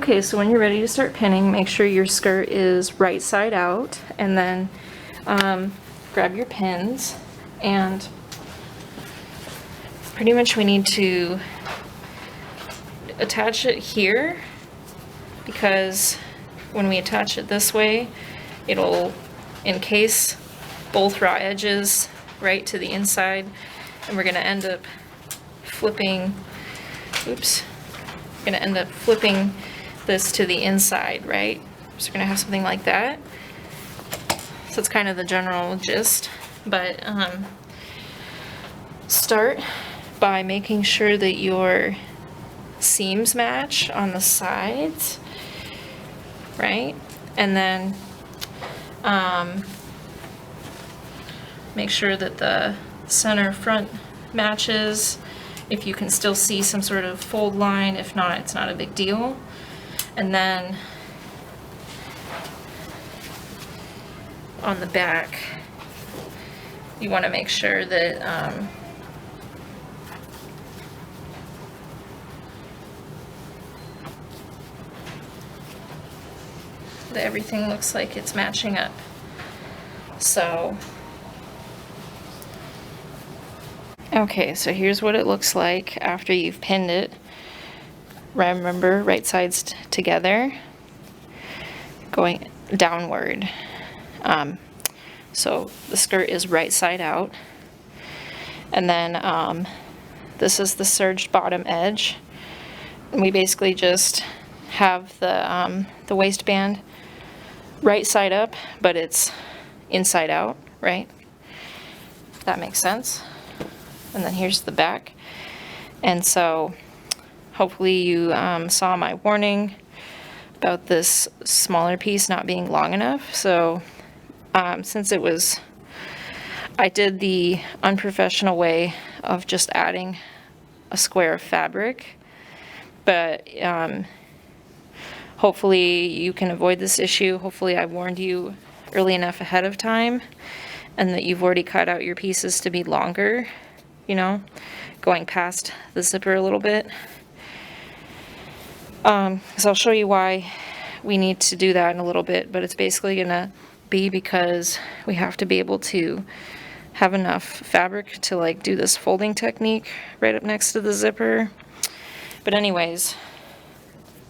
Okay, so when you're ready to start pinning, make sure your skirt is right side out, and then grab your pins, and pretty much we need to attach it here, because when we attach it this way, it'll encase both raw edges right to the inside, and we're going to end up flipping, this to the inside, right? So we're going to have something like that. So it's kind of the general gist, but start by making sure that your seams match on the sides, right? And then make sure that the center front matches. If you can still see some sort of fold line, if not, it's not a big deal. And then on the back, you want to make sure that that everything looks like it's matching up. So, okay, so here's what it looks like after you've pinned it. Remember, right sides together, going downward. So the skirt is right side out. And then this is the serged bottom edge. And we basically just have the waistband right side up, but it's inside out, right? That makes sense. And then here's the back. And so hopefully you saw my warning about this smaller piece not being long enough. So since I did the unprofessional way of just adding a square of fabric, but hopefully you can avoid this issue. Hopefully I warned you early enough ahead of time, and that you've already cut out your pieces to be longer, you know, going past the zipper a little bit. So I'll show you why we need to do that in a little bit, but it's basically gonna be because we have to be able to have enough fabric to like do this folding technique right up next to the zipper. But anyways,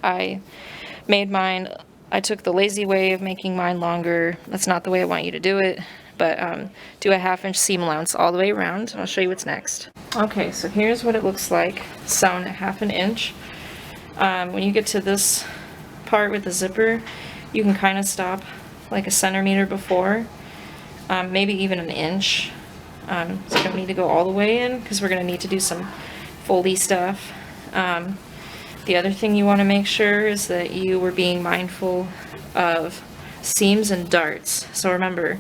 I made mine, I took the lazy way of making mine longer. That's not the way I want you to do it, but do a 1/2 inch seam allowance all the way around. I'll show you what's next. Okay, so here's what it looks like sewn at 1/2 inch. When you get to this part with the zipper, you can kind of stop like a centimeter before, maybe even an inch. So you don't need to go all the way in, because we're going to need to do some foldy stuff. The other thing you want to make sure is that you were being mindful of seams and darts. So remember,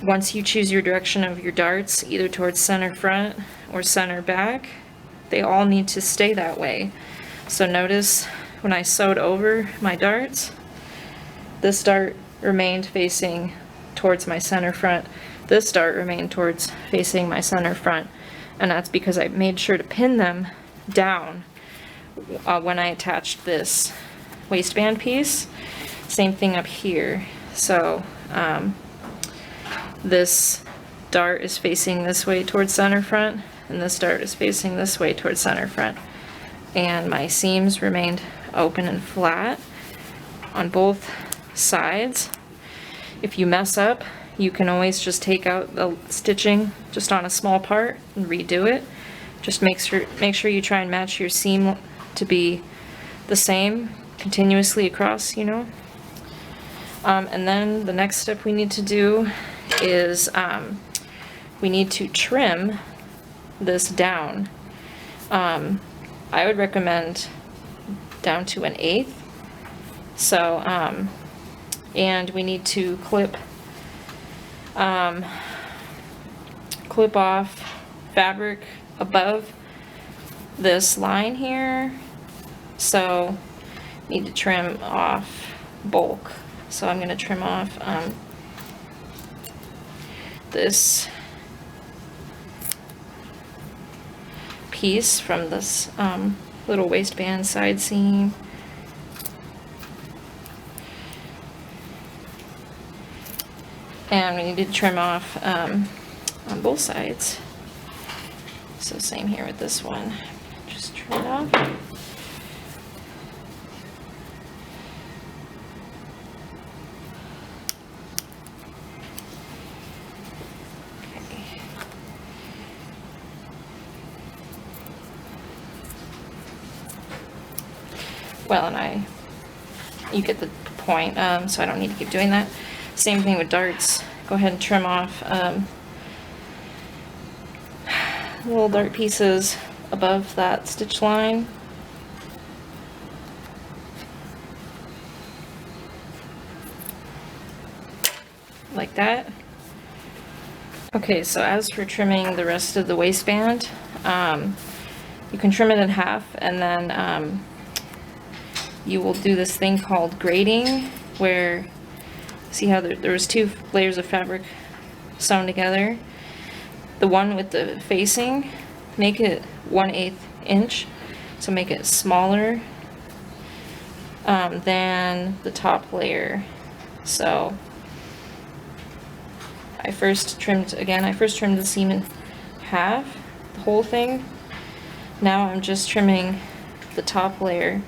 once you choose your direction of your darts, either towards center front or center back, they all need to stay that way. So notice when I sewed over my darts, this dart remained facing towards my center front. This dart remained towards facing my center front. And that's because I made sure to pin them down when I attached this waistband piece. Same thing up here. So this dart is facing this way towards center front, and this dart is facing this way towards center front. And my seams remained open and flat on both sides. If you mess up, you can always just take out the stitching just on a small part and redo it. Just make sure you try and match your seam to be the same continuously across, you know. And then the next step we need to do is we need to trim this down. I would recommend down to 1/8. So, and we need to clip off fabric above this line here. So, need to trim off bulk. So I'm going to trim off this piece from this little waistband side seam. And we need to trim off on both sides. So same here with this one. Just trim it off. Okay. Well, and you get the point, so I don't need to keep doing that. Same thing with darts. Go ahead and trim off little dart pieces above that stitch line. Like that. Okay, so as for trimming the rest of the waistband, you can trim it in half, and then you will do this thing called grading, where, see how there was 2 layers of fabric sewn together? The one with the facing, make it 1/8 inch, so make it smaller than the top layer. So I first trimmed the seam in half, the whole thing. Now I'm just trimming the top layer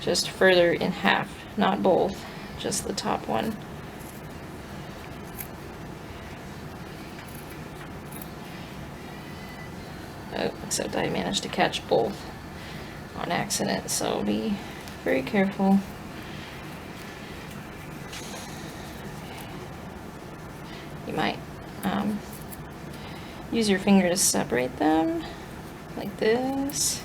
just further in half, not both, just the top one. Oh, except I managed to catch both on accident, so be very careful. You might use your finger to separate them, like this.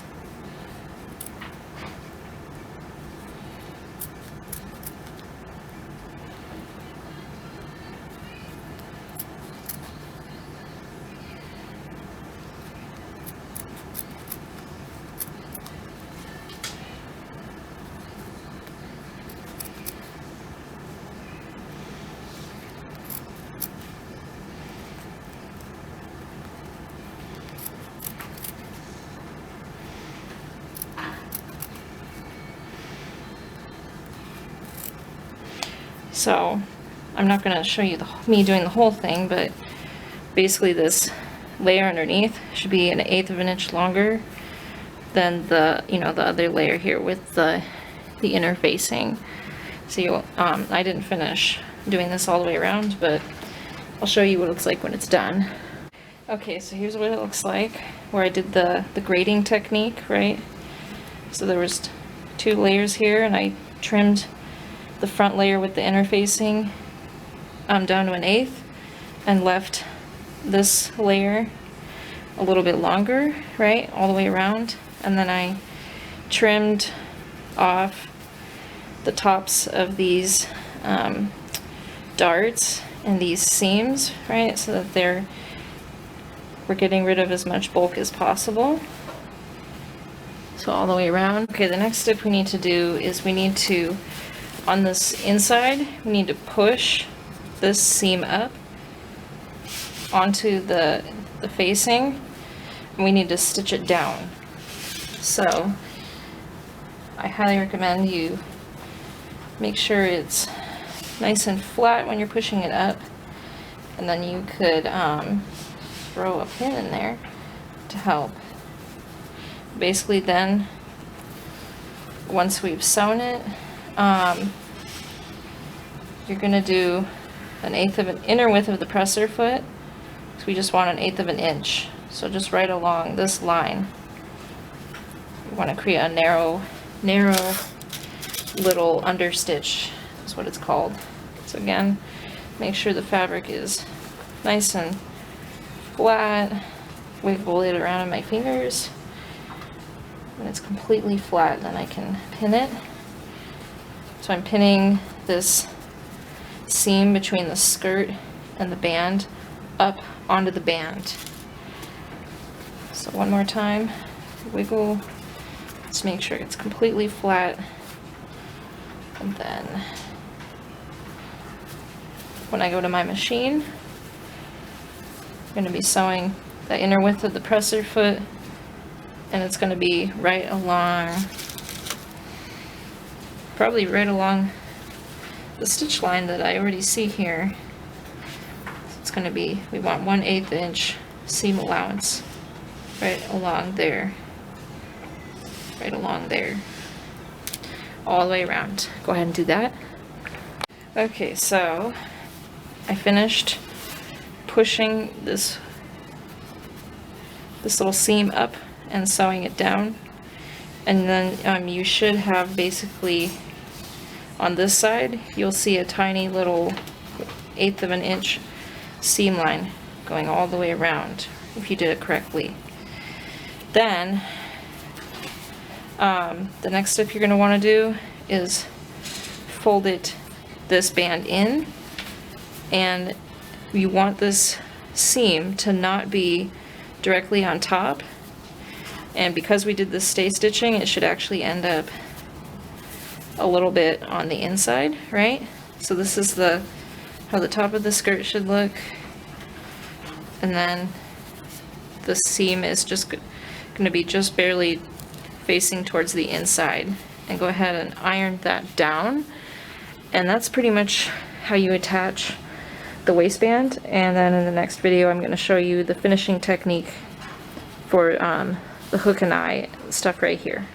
So I'm not going to show you me doing the whole thing, but basically this layer underneath should be 1/8 of an inch longer than the the other layer here with the inner facing. So I didn't finish doing this all the way around, but I'll show you what it looks like when it's done. Okay, so here's what it looks like where I did the grading technique, right? So there was 2 layers here, and I trimmed the front layer with the inner facing down to 1/8 and left this layer a little bit longer, right, all the way around, and then I trimmed off the tops of these darts and these seams, right, so that we're getting rid of as much bulk as possible. So all the way around. Okay, the next step we need to do is we need to, on this inside, we need to push this seam up onto the facing, and we need to stitch it down. So I highly recommend you make sure it's nice and flat when you're pushing it up, and then you could throw a pin in there to help. Basically then, once we've sewn it, you're going to do 1/8 of an inner width of the presser foot, so we just want 1/8 of an inch. So just right along this line, you want to create a narrow little understitch, is what it's called. So again, make sure the fabric is nice and flat. Wiggle it around in my fingers. When it's completely flat, then I can pin it. So I'm pinning this seam between the skirt and the band up onto the band. So one more time, wiggle, just make sure it's completely flat, and then when I go to my machine, I'm going to be sewing the inner width of the presser foot, and it's going to be right along, probably right along the stitch line that I already see here. going to be, we want 1/8 inch seam allowance right along there, all the way around. Go ahead and do that. Okay, so I finished pushing this little seam up and sewing it down, and then you should have basically on this side you'll see a tiny little 1/8 of an inch seam line going all the way around if you did it correctly. Then the next step you're going to want to do is fold this band in, and you want this seam to not be directly on top, and because we did the stay stitching, it should actually end up a little bit on the inside, right? So this is how the top of the skirt should look, and then the seam is just going to be just barely facing towards the inside. And go ahead and iron that down, and that's pretty much how you attach the waistband. And then in the next video I'm going to show you the finishing technique for the hook and eye stuff right here.